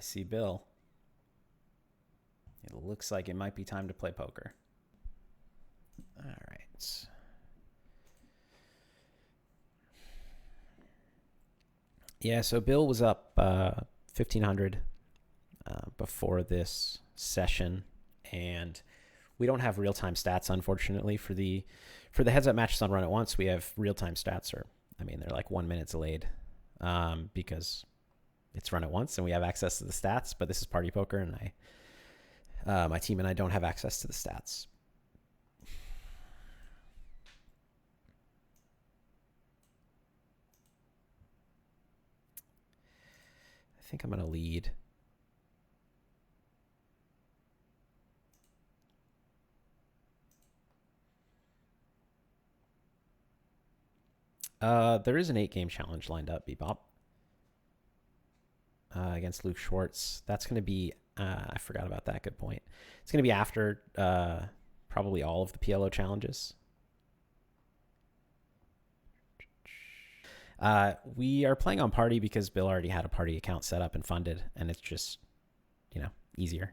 see Bill. It looks like it might be time to play poker. All right. Yeah, so Bill was up 1,500 before this session, and we don't have real-time stats, unfortunately, for the heads-up matches on Run It Once. We have real-time stats, they're like 1 minute delayed because it's Run It Once and we have access to the stats. But this is Party Poker, and my team and I don't have access to the stats. I think I'm going to lead. There is an 8-game challenge lined up, Bebop, against Luke Schwartz. That's going to be, I forgot about that. Good point. It's going to be after probably all of the PLO challenges. We are playing on Party because Bill already had a Party account set up and funded, and it's just, easier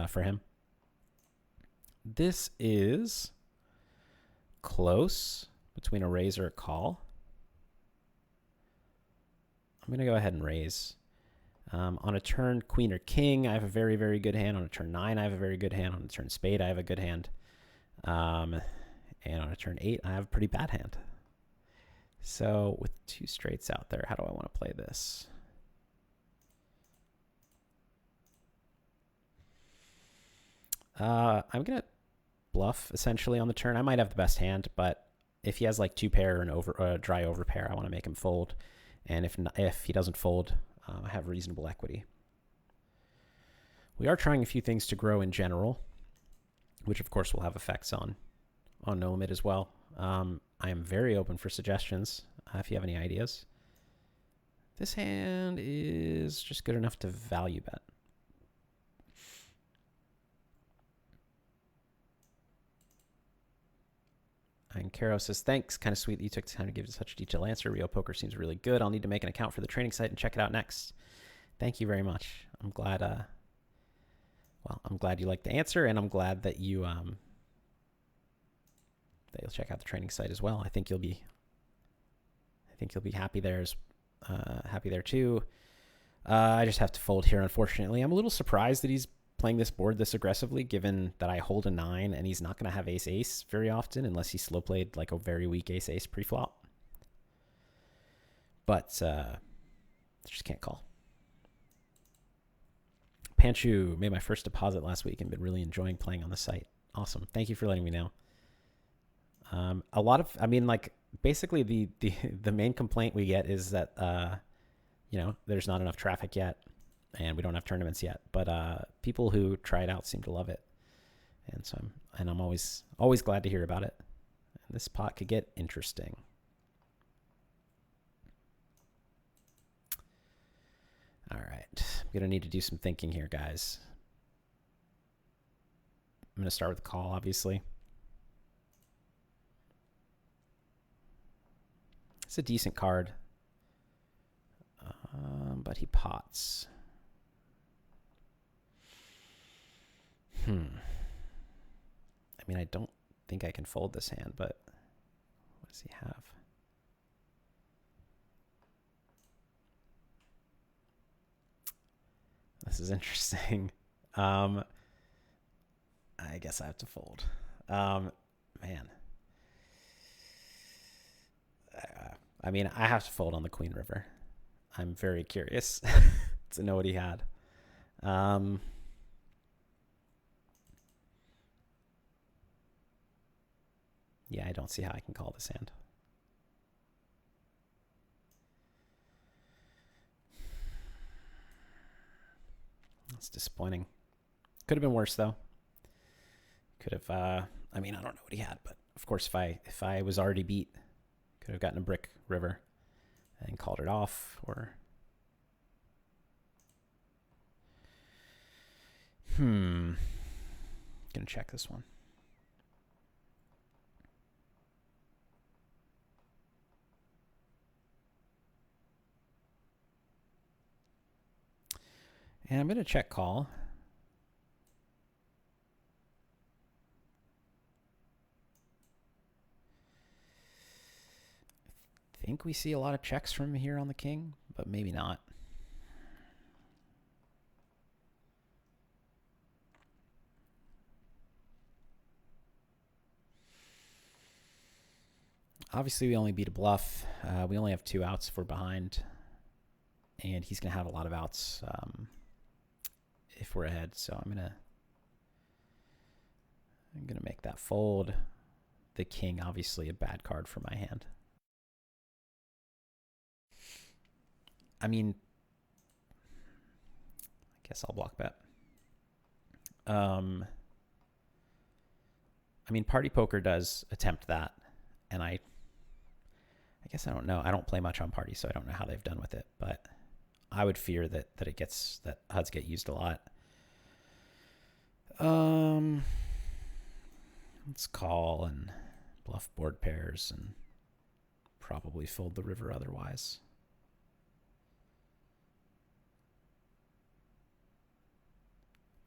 for him. This is close between a raise or a call. I'm going to go ahead and raise. On a turn queen or king, I have a very, very good hand. On a turn 9, I have a very good hand. On a turn spade, I have a good hand. And on a turn 8, I have a pretty bad hand. So with 2 straights out there, how do I want to play this? I'm going to bluff essentially on the turn. I might have the best hand, but if he has like 2 pair and a dry over pair, I want to make him fold. And if he doesn't fold, I have reasonable equity. We are trying a few things to grow in general, which of course will have effects on no limit as well. I am very open for suggestions if you have any ideas. This hand is just good enough to value bet. And Caro says, thanks. Kind of sweet that you took the time to give such a detailed answer. Rio Poker seems really good. I'll need to make an account for the training site and check it out next. Thank you very much. I'm glad. I'm glad you liked the answer, and I'm glad that you'll check out the training site as well. I think you'll be happy there. Happy there too. I just have to fold here, unfortunately. I'm a little surprised that he's playing this board this aggressively, given that I hold a 9 and he's not going to have ace-ace very often unless he slow played like a very weak ace-ace pre-flop. But just can't call. Panchu made my first deposit last week and been really enjoying playing on the site. Awesome. Thank you for letting me know. Basically the main complaint we get is that, there's not enough traffic yet and we don't have tournaments yet, but people who try it out seem to love it. And so I'm always glad to hear about it. And this pot could get interesting. All right. I'm going to need to do some thinking here, guys. I'm going to start with the call, obviously. It's a decent card. But he pots. I don't think I can fold this hand, but what does he have? This is interesting. I guess I have to fold. Man. I have to fold on the Queen River. I'm very curious to know what he had. Yeah, I don't see how I can call this hand. It's disappointing. Could have been worse though. Could have. I don't know what he had, but of course, if I was already beat, could have gotten a brick river and called it off. Or gonna check this one. And I'm going to check call. I think we see a lot of checks from here on the king, but maybe not. Obviously, we only beat a bluff. We only have 2 outs if we're behind. And he's going to have a lot of outs if we're ahead. So I'm going to make that fold. The king, obviously, a bad card for my hand. I mean, I guess I'll block bet. I mean, Party Poker does attempt that. And I guess I don't know. I don't play much on Party, so I don't know how they've done with it. But I would fear that HUDs get used a lot. Let's call and bluff board pairs and probably fold the river otherwise.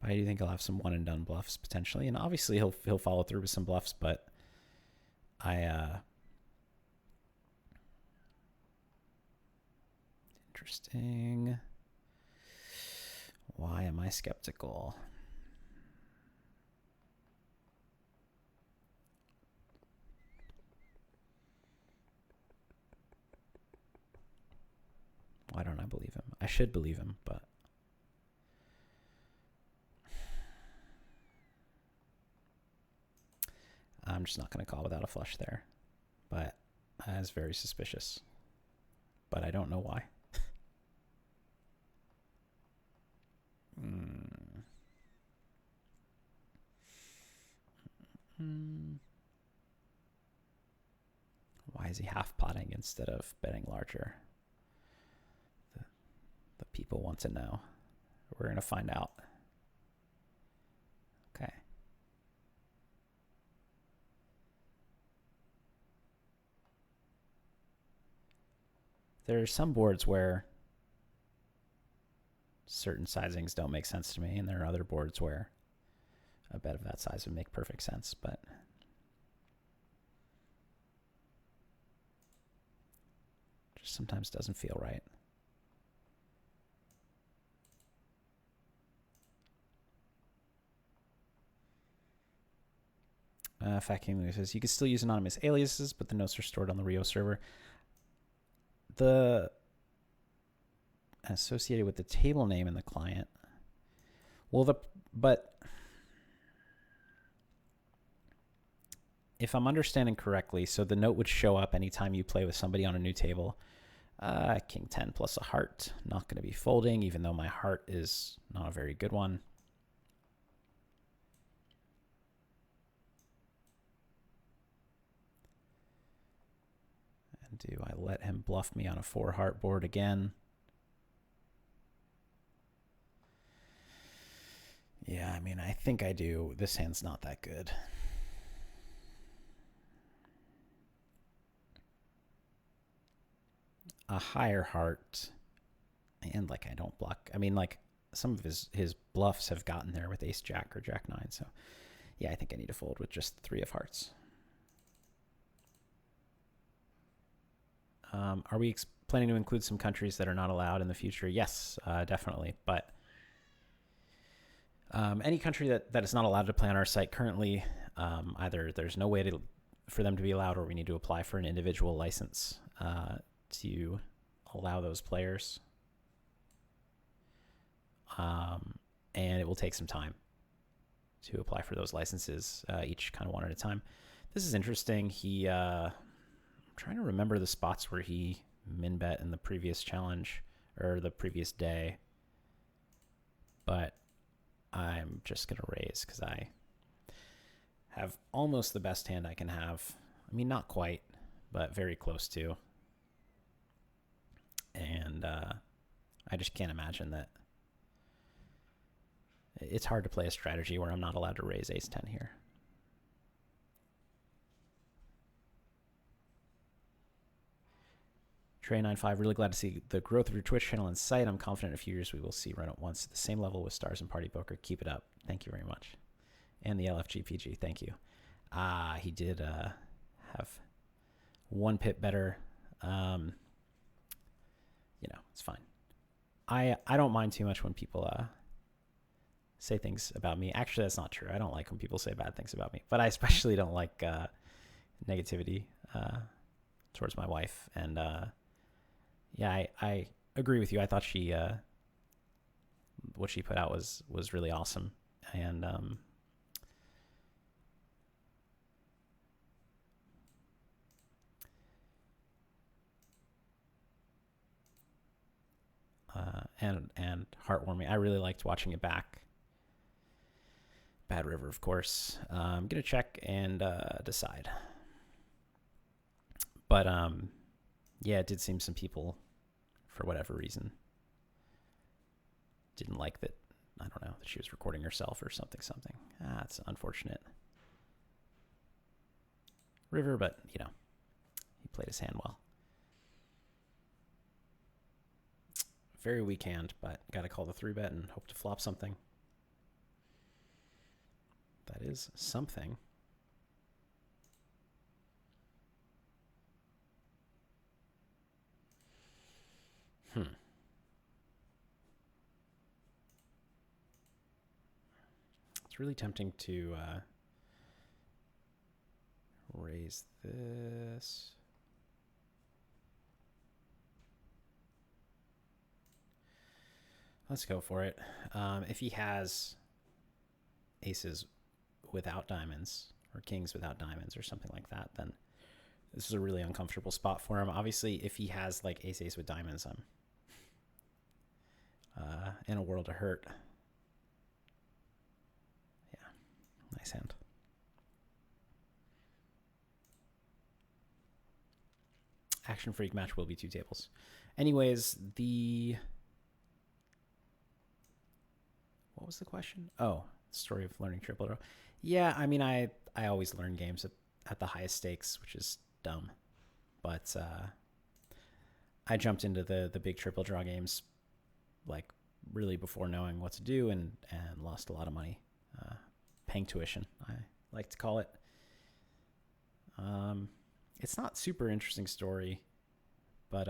I do think I'll have some one and done bluffs potentially, and obviously he'll follow through with some bluffs, but interesting. Why am I skeptical? Why don't I believe him? I should believe him, but I'm just not going to call without a flush there. But that's very suspicious. But I don't know why. Why is he half potting instead of betting larger? The people want to know. We're going to find out. Okay. There are some boards where certain sizings don't make sense to me, and there are other boards where a bet of that size would make perfect sense, but just sometimes doesn't feel right. Fat King says you can still use anonymous aliases, but the notes are stored on the Rio server. The associated with the table name in the client. Well, but if I'm understanding correctly, so the note would show up anytime you play with somebody on a new table. King 10 plus a heart. Not going to be folding, even though my heart is not a very good one. And do I let him bluff me on a 4 heart board again? Yeah, I mean, I think I do. This hand's not that good. A higher heart, and like I don't block. I mean, like some of his bluffs have gotten there with ace jack or jack 9. So yeah, I think I need to fold with just 3 of hearts. Are we planning to include some countries that are not allowed in the future? Yes, definitely. But any country that is not allowed to play on our site currently, either there's no way for them to be allowed, or we need to apply for an individual license to allow those players. And it will take some time to apply for those licenses, each kind of one at a time. This is interesting. I'm trying to remember the spots where he min bet in the previous challenge or the previous day, but I'm just going to raise because I have almost the best hand I can have. I mean, not quite, but very close to. And I just can't imagine that. It's hard to play a strategy where I'm not allowed to raise ace 10 here. Trey95, really glad to see the growth of your Twitch channel in sight. I'm confident in a few years we will see Run at Once at the same level with Stars and Party Poker. Keep it up. Thank you very much. And the LFGPG, thank you. He did have one pip better. It's fine. I don't mind too much when people say things about me. Actually, that's not true. I don't like when people say bad things about me, but I especially don't like negativity towards my wife. And I agree with you. I thought she what she put out was really awesome. And and heartwarming. I really liked watching it back. Bad River, of course. I'm gonna check and decide. But it did seem some people, for whatever reason, didn't like that. I don't know, that she was recording herself or something. It's unfortunate. River, but he played his hand well. Very weak hand, but got to call the 3-bet and hope to flop something. That is something. It's really tempting to raise this. Let's go for it. If he has aces without diamonds or kings without diamonds or something like that, then this is a really uncomfortable spot for him. Obviously, if he has like ace with diamonds, I'm in a world of hurt. Yeah, nice hand. Action Freak match will be 2 tables. Anyways, what was the question? Oh, story of learning triple draw. Yeah, I mean, I always learn games at the highest stakes, which is dumb. But I jumped into the big triple draw games like really before knowing what to do and lost a lot of money paying tuition, I like to call it. It's not super interesting story, but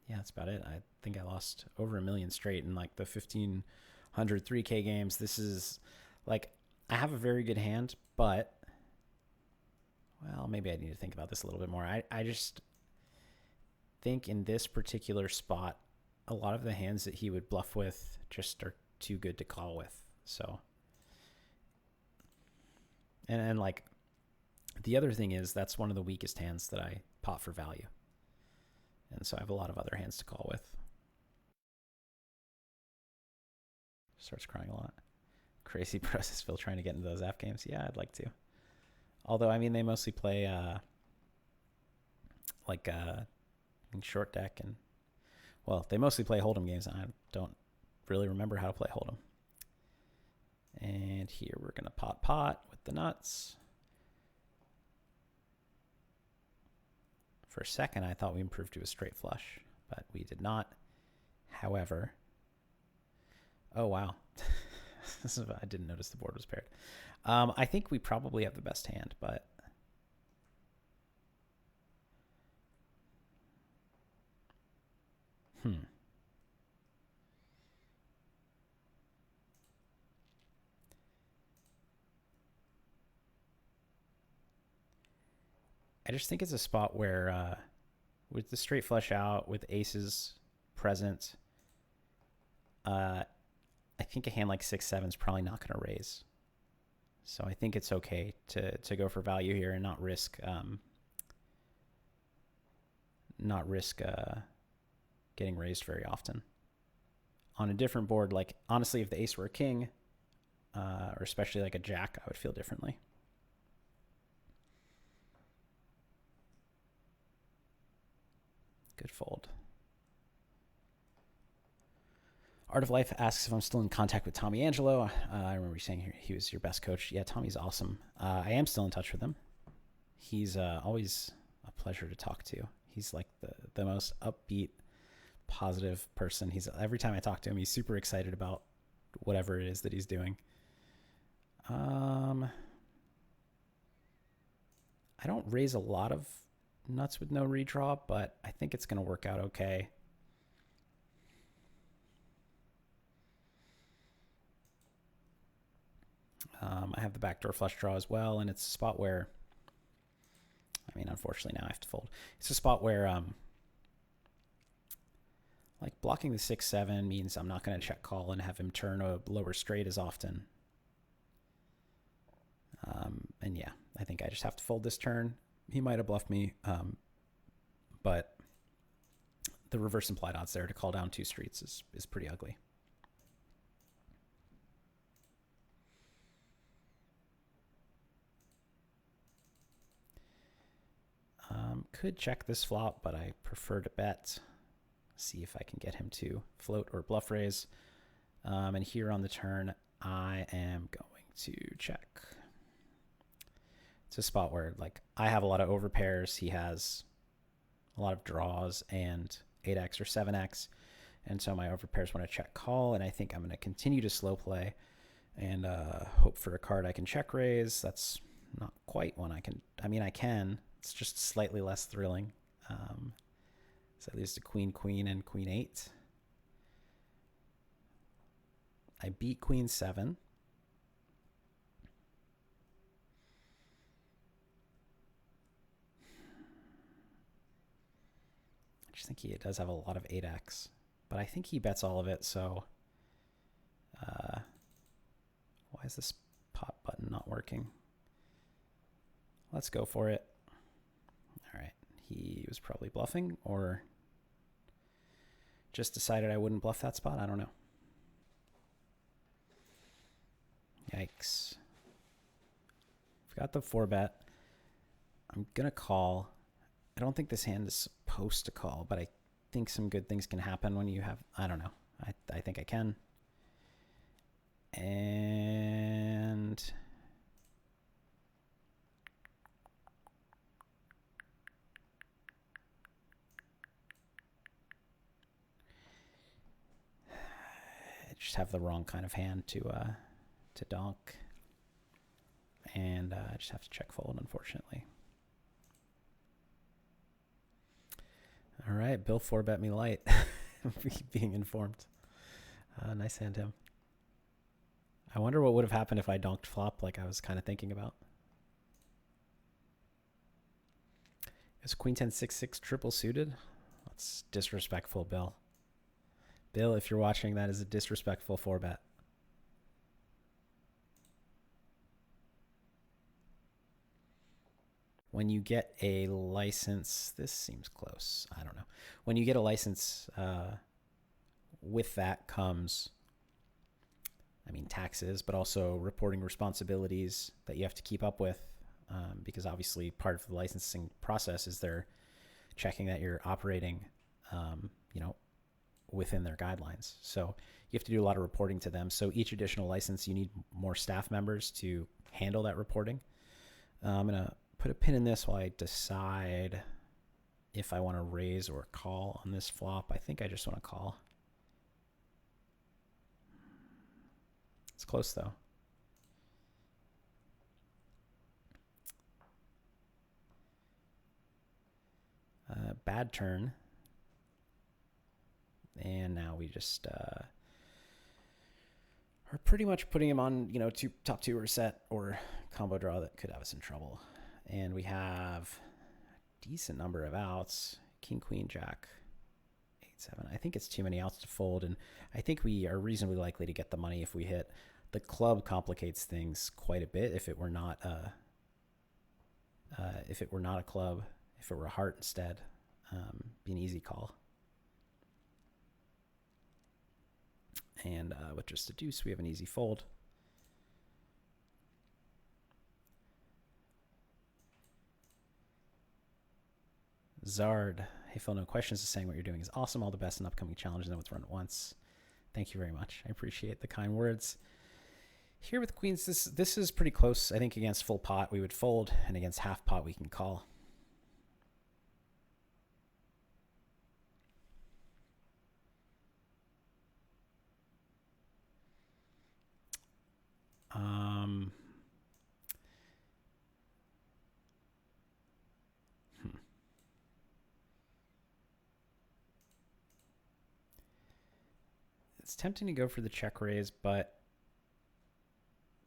that's about it. I think I lost over $1 million straight in like the 1,500 3K games. This is like, I have a very good hand, but well, maybe I need to think about this a little bit more. I just think in this particular spot, a lot of the hands that he would bluff with just are too good to call with. So, and like the other thing is that's one of the weakest hands that I pot for value. And so I have a lot of other hands to call with. Starts crying a lot. Crazy process, Phil, trying to get into those F games. Yeah, I'd like to. Although, I mean, they mostly play short deck and, well, they mostly play Hold'em games. And I don't really remember how to play Hold'em. And here we're going to pot with the nuts. For a second, I thought we improved to a straight flush, but we did not. However, oh, wow. I didn't notice the board was paired. I think we probably have the best hand, but I just think it's a spot where with the straight flush out, with aces present, I think a hand like 6-7 is probably not going to raise. So I think it's okay to go for value here and not risk getting raised very often. On a different board, like honestly, if the ace were a king, or especially like a jack, I would feel differently. Good fold. Art of Life asks if I'm still in contact with Tommy Angelo. I remember you saying he was your best coach. Yeah, Tommy's awesome. I am still in touch with him. He's always a pleasure to talk to. He's like the most upbeat, positive person. Every time I talk to him, he's super excited about whatever it is that he's doing. I don't raise a lot of nuts with no redraw, but I think it's going to work out okay. I have the backdoor flush draw as well, and it's a spot where, I mean, unfortunately now I have to fold. It's a spot where, like blocking the 6-7 means I'm not going to check call and have him turn a lower straight as often. And yeah, I think I just have to fold this turn. He might have bluffed me, but the reverse implied odds there to call down 2 streets is pretty ugly. Could check this flop, but I prefer to bet. See if I can get him to float or bluff raise. And here on the turn, I am going to check. It's a spot where like I have a lot of overpairs. He has a lot of draws and 8x or 7x. And so my overpairs want to check call. And I think I'm going to continue to slow play and hope for a card I can check raise. That's not quite one I can. I mean, I can. It's just slightly less thrilling. So I lose to queen, queen, and queen 8. I beat queen 7. I just think he does have a lot of 8x, but I think he bets all of it. So why is this pot button not working? Let's go for it. All right. He was probably bluffing or just decided I wouldn't bluff that spot. I don't know. Yikes. I've got the 4-bet. I'm going to call. I don't think this hand is supposed to call, but I think some good things can happen when you have, I don't know. I think I can. And just have the wrong kind of hand to donk, and I just have to check fold, unfortunately. All right, Bill 4-bet me light. Being informed. Nice hand, him. I wonder what would have happened if I donked flop, like I was kind of thinking about. Is queen 10 6-6 triple suited? That's disrespectful, Bill. Bill, if you're watching, that is a disrespectful 4-bet. When you get a license, this seems close. I don't know. When you get a license, with that comes, I mean, taxes, but also reporting responsibilities that you have to keep up with, because obviously part of the licensing process is they're checking that you're operating, within their guidelines. So you have to do a lot of reporting to them. So each additional license, you need more staff members to handle that reporting. I'm going to put a pin in this while I decide if I want to raise or call on this flop. I think I just want to call. It's close though. Bad turn. And now we just are pretty much putting him on, top 2 or set or combo draw that could have us in trouble. And we have a decent number of outs. King, queen, jack, 8-7. I think it's too many outs to fold, and I think we are reasonably likely to get the money if we hit. The club complicates things quite a bit. If it were not a club, if it were a heart instead, be an easy call. And with just a deuce, we have an easy fold. Zard, hey Phil, no questions, is saying what you're doing is awesome. All the best in upcoming challenges. No, it's run it once. Thank you very much. I appreciate the kind words. Here with queens, this is pretty close. I think against full pot we would fold, and against half pot we can call. It's tempting to go for the check raise, but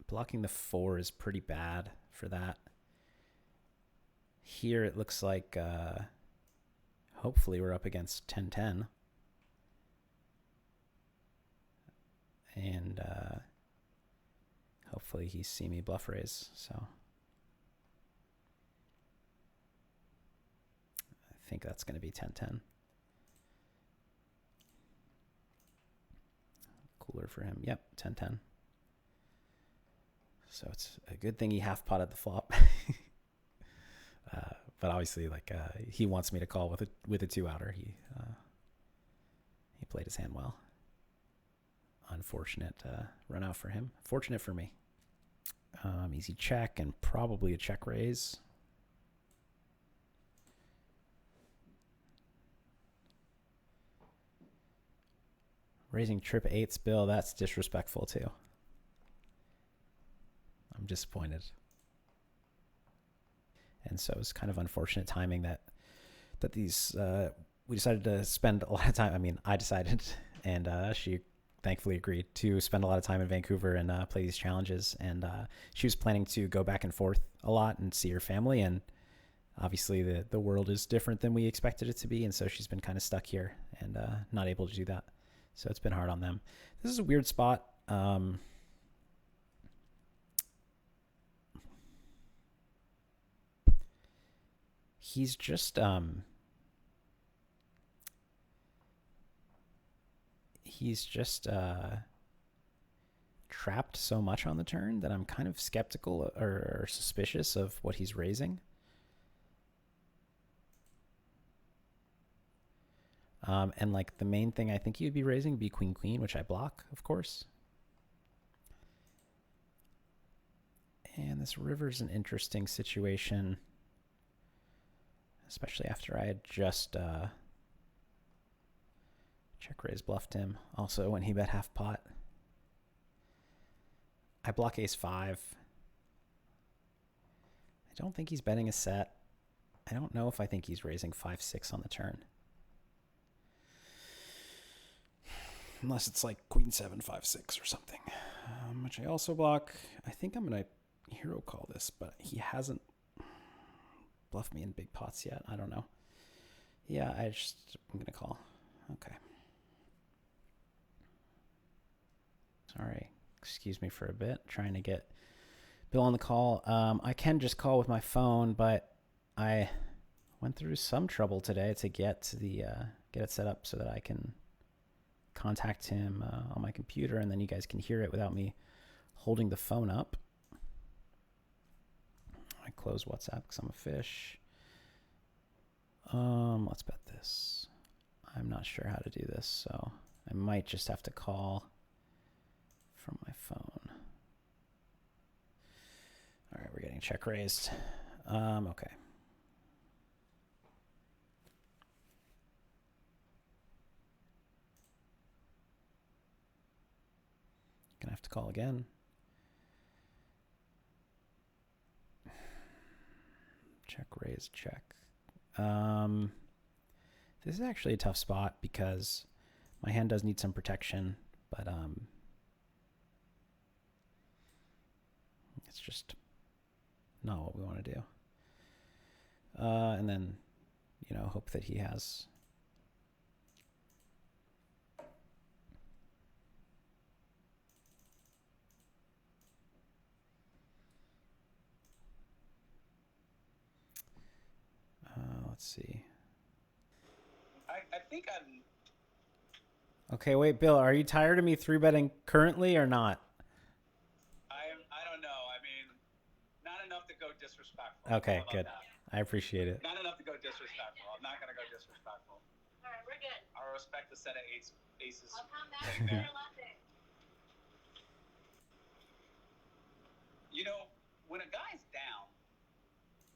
blocking the 4 is pretty bad for that. Here it looks like hopefully we're up against 10-10. And hopefully he see me bluff raise. So I think that's going to be 10-10. Cooler for him. Yep, 10-10. So it's a good thing he half potted the flop. But obviously, like he wants me to call with a 2-outer. He played his hand well. Unfortunate run out for him. Fortunate for me. Easy check and probably a check raise. Raising trip 8s, Bill, that's disrespectful too. I'm disappointed. And so it's kind of unfortunate timing that these we decided to spend a lot of time. I mean, I decided, and she thankfully agreed to spend a lot of time in Vancouver and play these challenges. And she was planning to go back and forth a lot and see her family. And obviously the world is different than we expected it to be. And so she's been kind of stuck here and not able to do that. So it's been hard on them. This is a weird spot. He's just trapped so much on the turn that I'm kind of skeptical or suspicious of what he's raising. And like the main thing I think he would be raising would be queen queen, which I block, of course. And this river's an interesting situation, especially after I had just check raise bluffed him. Also when he bet half pot. I block ace 5. I don't think he's betting a set. I don't know if I think he's raising 5-6 on the turn. Unless it's like queen 7, 5-6 or something, which I also block. I think I'm going to hero call this, but he hasn't bluffed me in big pots yet. I don't know. Yeah, I'm going to call. Okay. Sorry. Excuse me for a bit. Trying to get Bill on the call. I can just call with my phone, but I went through some trouble today to get to the get it set up so that I can contact him on my computer, and then you guys can hear it without me holding the phone up. I close WhatsApp because I'm a fish. Let's bet this. I'm not sure how to do this, so I might just have to call from my phone. All right, we're getting check raised. Okay. Gonna have to call again. Check raise, check. This is actually a tough spot because my hand does need some protection, but it's just not what we want to do. And then, you know, hope that he has. Let's see. I think I'm. Okay, wait, Bill, are you tired of me 3-betting currently or not? I don't know. I mean, not enough to go disrespectful. Okay, good. I appreciate it. Not enough to go disrespectful. I'm not gonna go disrespectful. All right, we're good. I'll respect the set of aces. I'll come back sitting to there. your laughing. You know, when a guy's down,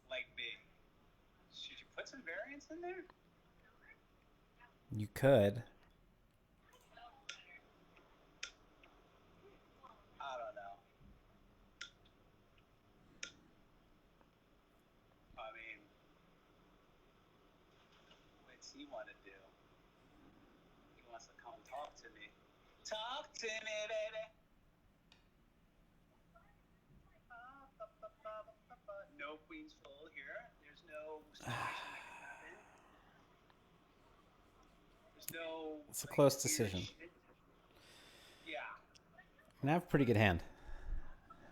like me, should you put some variance in there? You could. I don't know. I mean, what's he want to do? He wants to come talk to me. Talk to me, baby. No queens full here. There's no situation that can happen. There's no. It's a close decision. Yeah. I have a pretty good hand.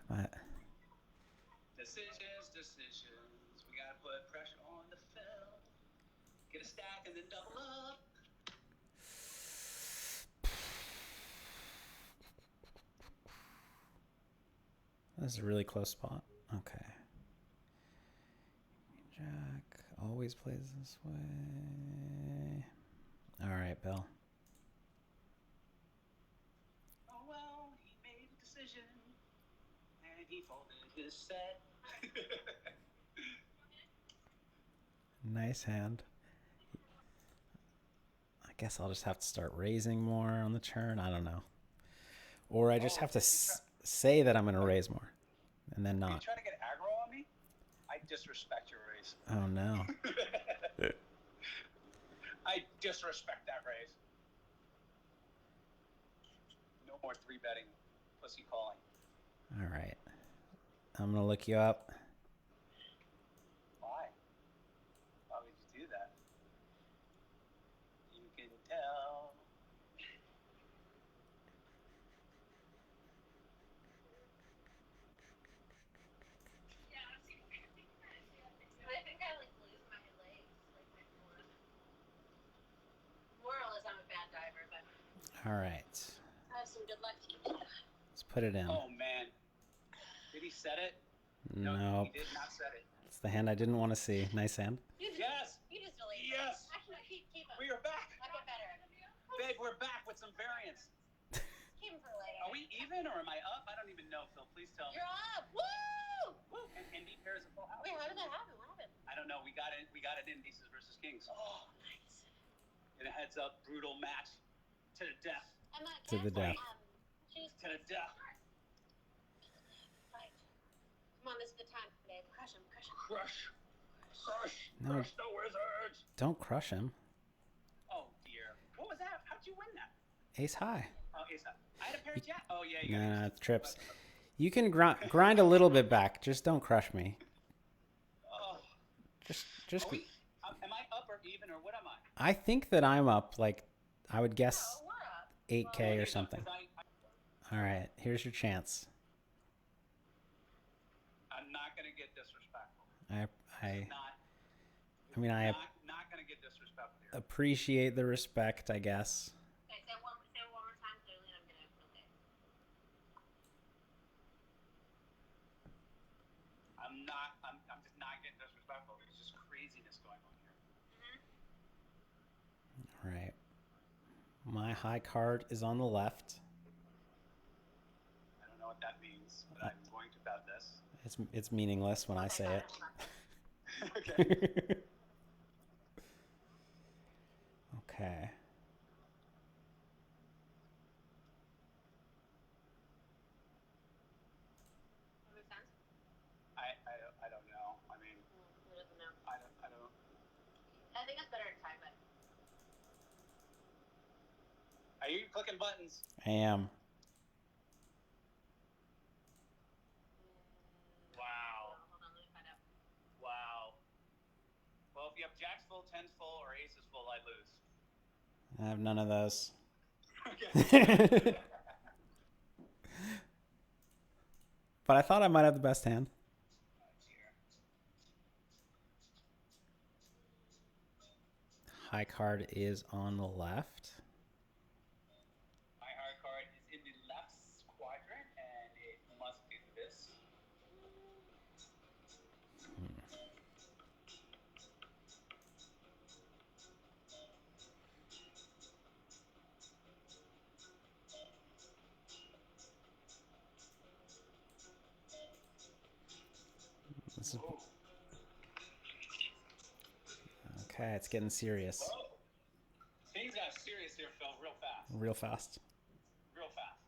But Decisions. We gotta put pressure on the fill. Get a stack and then double up. this is a really close spot. Okay. Jack always plays this way. All right, Bill. Oh well, he made a decision and he folded his set. Nice hand. I guess I'll just have to start raising more on the turn. I don't know. Or I just have to say that I'm going to raise more and then Are you not. trying to get aggro on me? I disrespect your raise. Oh, no. I disrespect that raise. No more 3-betting, pussy calling. All right. I'm going to look you up. Why? Why would you do that? You can tell. I think I like lose my legs, like my form. Moral is I'm a bad diver, but All right. I have some good luck to you. Let's put it in. Oh man. Did he set it? Nope. He did not set it. It's the hand I didn't want to see. Nice hand. Yes. You just deleted Yes. it. Actually, keep them. We are back. I'll get better. Babe, we're back with some variants. Keep them for later. Are we even or am I up? I don't even know, Phil. Please tell me. You're up. Woo! Woo. And D pair is a full house. Wait, how did that happen? What happened? I don't know. We got it in Aces versus Kings. Oh, nice. In a heads up brutal match to the death. I'm not To the death. Choose To the death. Right. Come on, this is the time, babe. Crush him, crush him. Crush. Crush. No. Crush the wizards. Don't crush him. Oh dear. What was that? How'd you win that? Ace high. Oh, Ace up. I had a pair of jack. Oh yeah, you got Nah, aces. trips. You can grind a little bit back. Just don't crush me. Oh. Just. Am I up or even or what am I? I think that I'm up. Like, I would guess Oh, we're up. 8K or Well, something. 'cause All right, here's your chance. I'm not gonna get disrespectful. I Not gonna get disrespectful here. appreciate the respect, I guess. Okay, say one more time clearly, and I'm gonna. Okay. I'm just not getting disrespectful. There's just craziness going on here. All right. My high card is on the left. I don't know what that means, but I'm going to bet this. It's meaningless when I say it. Okay. Okay. That makes sense? I don't know. I mean, Who doesn't know? I don't. I think it's better to tie, but. Are you clicking buttons? I am. Wow. Hold on, let me find out. Wow. Well, if you have jacks full, tens full, or aces full, I lose. I have none of those. Okay. But I thought I might have the best hand. High card is on the left. My hard card is in the left quadrant, and it must do this. This is, okay, it's getting serious. Whoa. Things got serious here, Phil, real fast. Real fast. Real fast.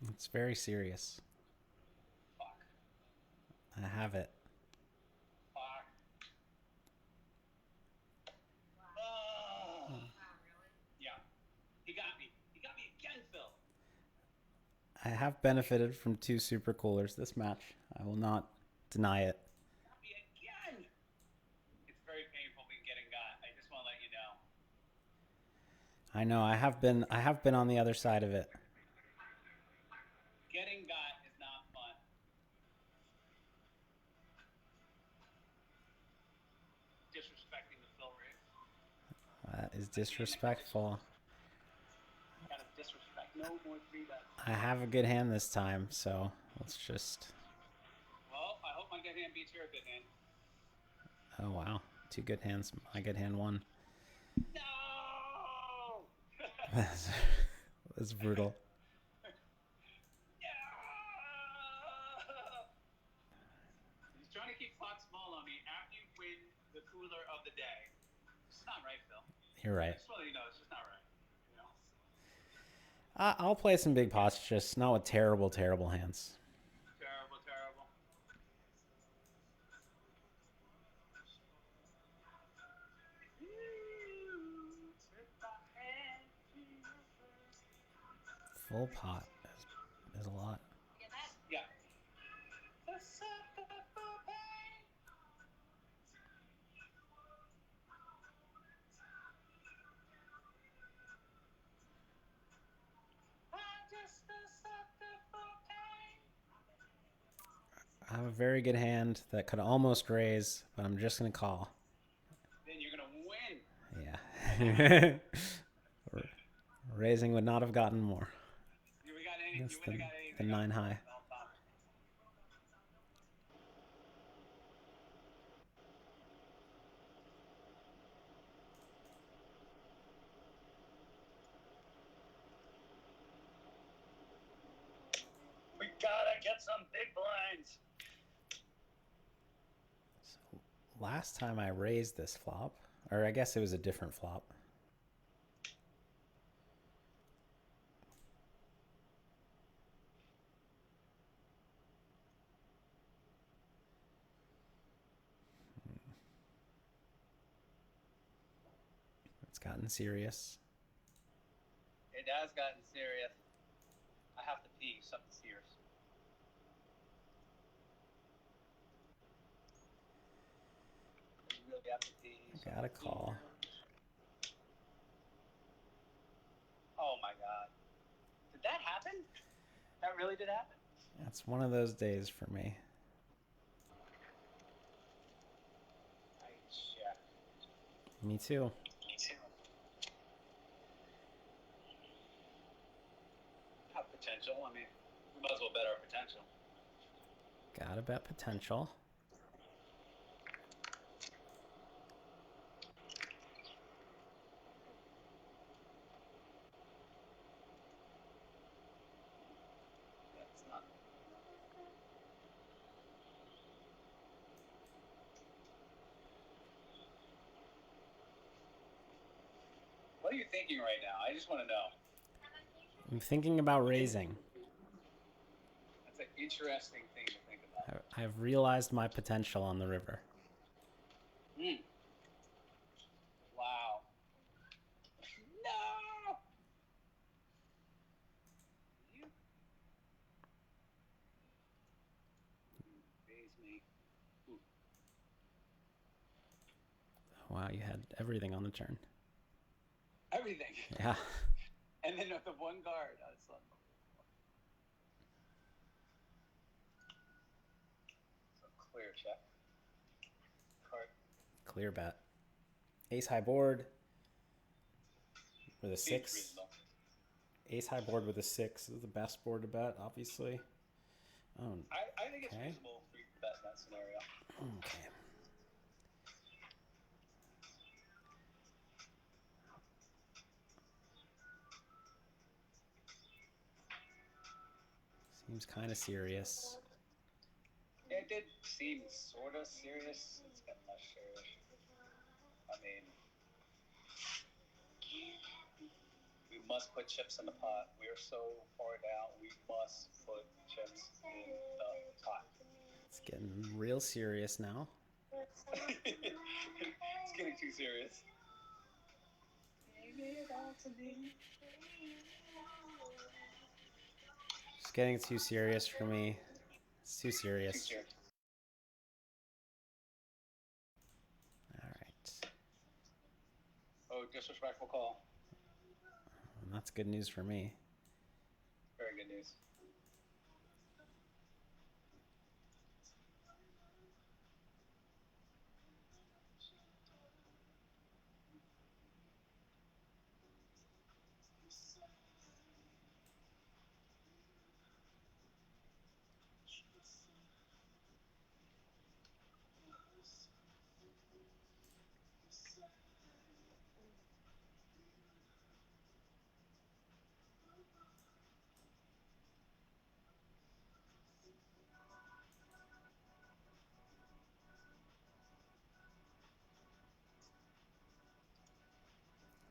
It's very serious. Fuck. I have it. Fuck. Oh. Wow, really? Yeah. He got me. He got me again, Phil. I have benefited from 2 super coolers this match. I will not deny it. Got me again. It's very painful being getting got. I just want to let you know. I know I have been on the other side of it. Getting got is not fun. Disrespecting the Phil rate. That is disrespectful. Gotta disrespect. No more 3-bets. I have a good hand this time, so let's just. Well, I hope my good hand beats your good hand. Oh wow, 2 good hands. My good hand won. No! That's brutal. He's trying to keep clock small on me after you win the cooler of the day. It's not right, Phil. You're right. I just want you to know, it's just not right. You know? I'll play some big pots, just not with terrible, terrible hands. Terrible, terrible. Full pot is a lot. Get that? Yeah. I have a very good hand that could almost raise, but I'm just gonna call. Then you're gonna win. Yeah. Raising would not have gotten more. You got any, That's you wouldn't have got anything. the 9 high. We gotta get some big blinds. So last time I raised this flop, or I guess it was a different flop. It's gotten serious. It has gotten serious. I have to pee. Something serious. You really have to pee. I got a call. Oh my god. Did that happen? That really did happen? It's one of those days for me. I check. Me too. Me too. Have potential. I mean, we might as well bet our potential. Gotta bet potential. That's not. What are you thinking right now? I just want to know. I'm thinking about raising. That's an interesting thing to think about. I've realized my potential on the river. Wow. No! You raise me. Wow, you had everything on the turn. Everything. Yeah. And then the one guard. That's unbelievable. So clear check. Card. Clear bet. Ace high board with a Seems 6. reasonable. Ace high board with a 6 is the best board to bet, obviously. Oh, I think it's Okay. reasonable for you to bet in that scenario. okay. Seems kind of serious. It did seem sort of serious. It's getting less serious. I mean, we must put chips in the pot. We are so far down. We must put chips in the pot. It's getting real serious now. It's getting too serious. It's getting too serious for me. It's too serious. Too serious. All right. Oh, disrespectful call. And that's good news for me. Very good news.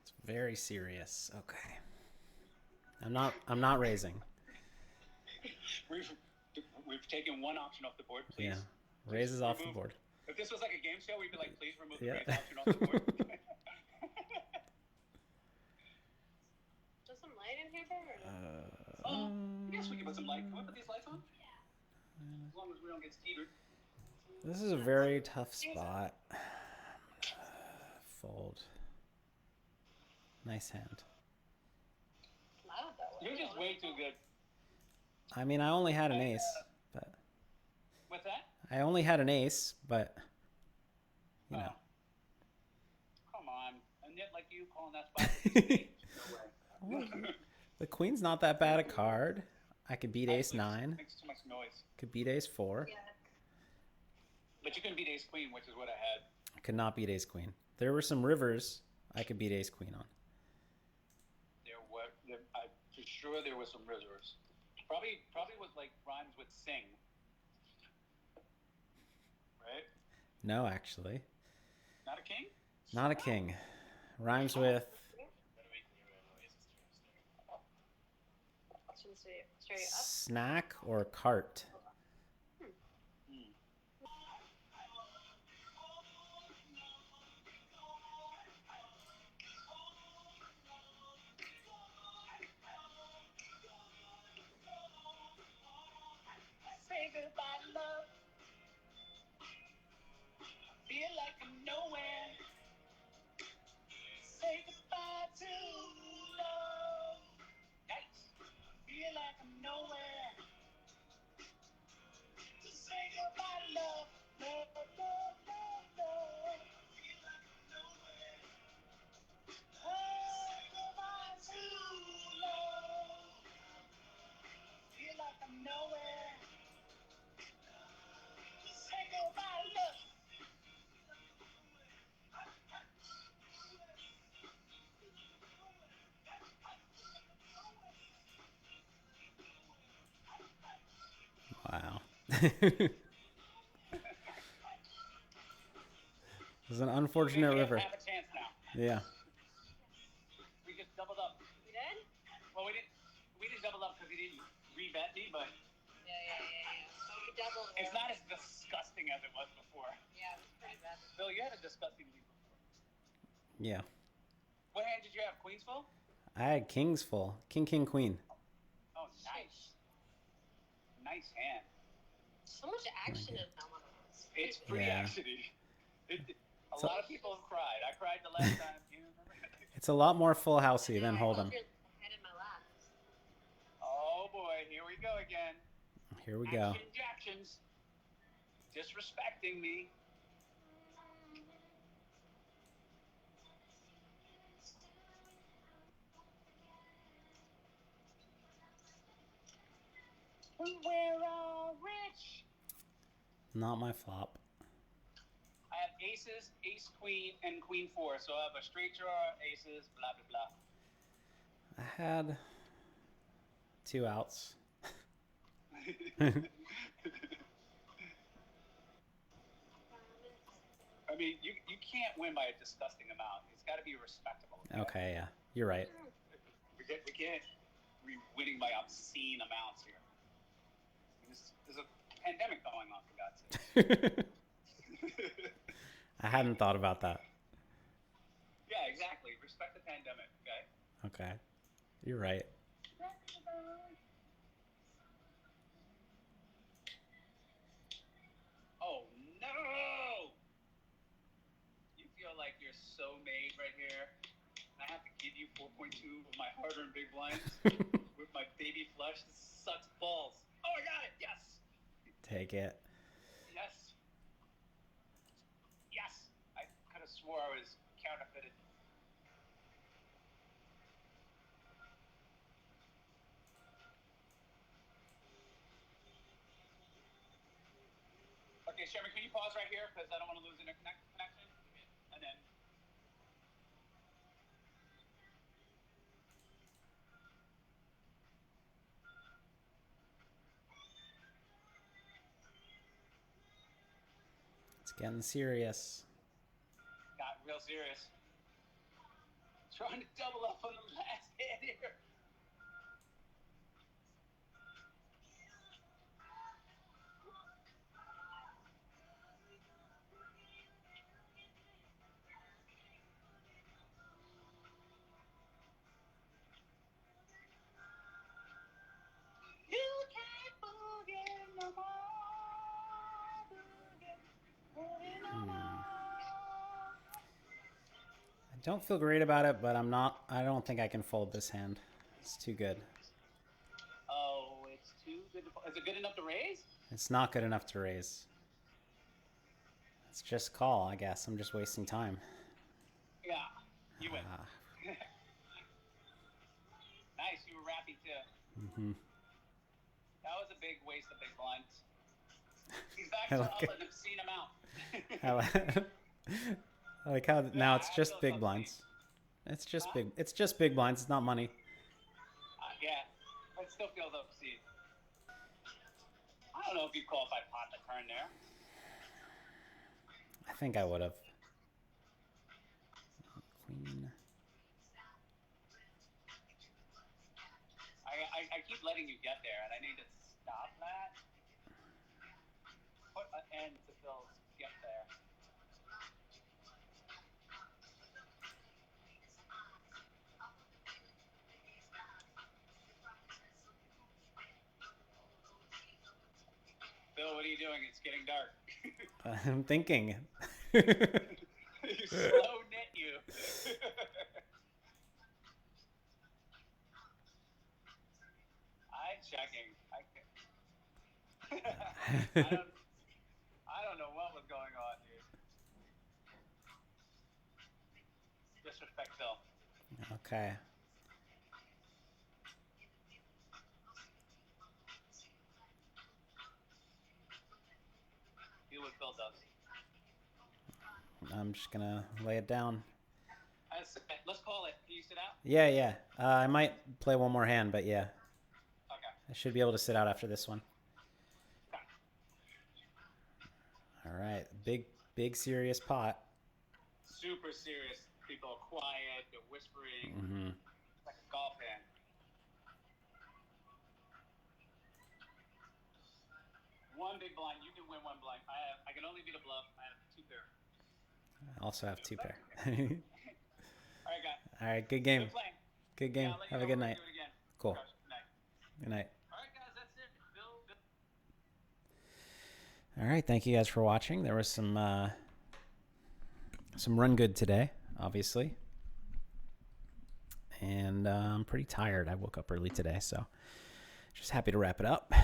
It's very serious. Okay. I'm not raising. We've taken one option off the board, please. Yeah. Raises off the board. If this was like a game show, we'd be like, please remove the Yeah. raise option off the board. There's some light in here, or Yes, we can put some light. Can we put these lights on? As long as we don't get teetered. This is a very tough spot. Fold. Nice hand. loud though. You're just way too good. I mean, I only had an ace, but What's that? I only had an ace, but you know. Come on. A nit like you calling that spot. No way. The queen's not that bad a card. I could beat ace 9. Makes too much noise. Could beat ace 4. Yeah. But you can beat ace queen, which is what I had. I could not beat ace queen. There were some rivers I could beat ace queen on. I'm for sure there was some reserves. Probably was like rhymes with sing. Right? No, actually. Not a king? Not a king. Rhymes with Straight up. snack or cart. Say goodbye, love. Feel like I'm nowhere. Say goodbye to love. Yikes. Feel like I'm nowhere. Say goodbye, love. Love, love, love, love. Feel like I'm nowhere. Say goodbye to love. Feel like I'm nowhere. Say goodbye, love. Wow. This is an unfortunate river. Have a chance now. Yeah. We just doubled up. You did? Well, we didn't double up because he didn't rebet me, but Yeah. So we doubled. it's not as disgusting as it was before. Yeah, it was pretty bad. Bill, you had a disgusting lead before. Yeah. What hand did you have? Queens full? I had kings full. King, king, queen. Oh, nice. Nice hand. So much action in that one. It's pretty Yeah. actiony. A So- lot of people have cried. I cried the last time. You remember? It's a lot more full housey than Hold'em. Head in my lap. Oh boy, here we go again. Here we go. Action Jacksons. Disrespecting me. We're all rich. Not my flop. I have aces, ace, queen, and queen 4. So I have a straight draw, aces, blah, blah, blah. I had 2 outs. I mean, you can't win by a disgusting amount. It's got to be respectable. Okay, yeah. You're right. We can't be winning by obscene amounts here. There's a pandemic going on, for God's sake. I hadn't thought about that. Yeah, exactly. Respect the pandemic, okay? Okay. You're right. Oh, no! You feel like you're so made right here. I have to give you 4.2 of my hard-earned big blinds with my baby flush. This sucks balls. Oh, I got it! Yes! Take it. Yes! Yes! I could have swore I was counterfeited. Okay, Sherman, can you pause right here? Because I don't want to lose the connection. And then... It's getting serious. Got real serious. Trying to double up on the last hit here. You can't forget no more. I don't feel great about it, but I don't think I can fold this hand. It's too good. Oh, it's too good. Is it good enough to raise? It's not good enough to raise. It's just call, I guess. I'm just wasting time. Yeah, you win. Nice, you were rapping too. Mm-hmm. That was a big waste of big blinds. He's back to up an obscene amount. I like how now it's just big blinds. It's just big. It's just big blinds. It's not money. Yeah, but it still feels obscene. I don't know if you call if I pot the turn there. I think I would have. Queen. I keep letting you get there, and I need to stop that. Put an end to Bill's get there. Bill, what are you doing? It's getting dark. I'm thinking. You slow knit you. I'm checking. I don't know what was going on, dude. Disrespect Bill. Okay. Do what Bill does. I'm just gonna lay it down. Let's call it. Can you sit out? Yeah, yeah. I might play one more hand, but yeah. Okay. I should be able to sit out after this one. Okay. All right. Big serious pot. Super serious. People are quiet. They're whispering. Mm-hmm. It's like a golf hand. One big blind. You can win one blind. I can only beat a bluff. I have 2 pair. I also have 2 pair. All right, guys. All right. Good game. Good playing. Good game. Yeah, Have a good night. Do it again. Cool. Good night. Good night. All right, guys. That's it. Bill. All right. Thank you guys for watching. There was some run good today, obviously. And I'm pretty tired. I woke up early today, so just happy to wrap it up.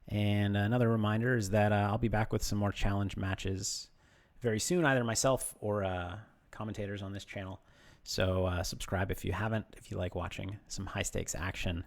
And another reminder is that I'll be back with some more challenge matches very soon, either myself or commentators on this channel. So subscribe if you haven't, if you like watching some high stakes action.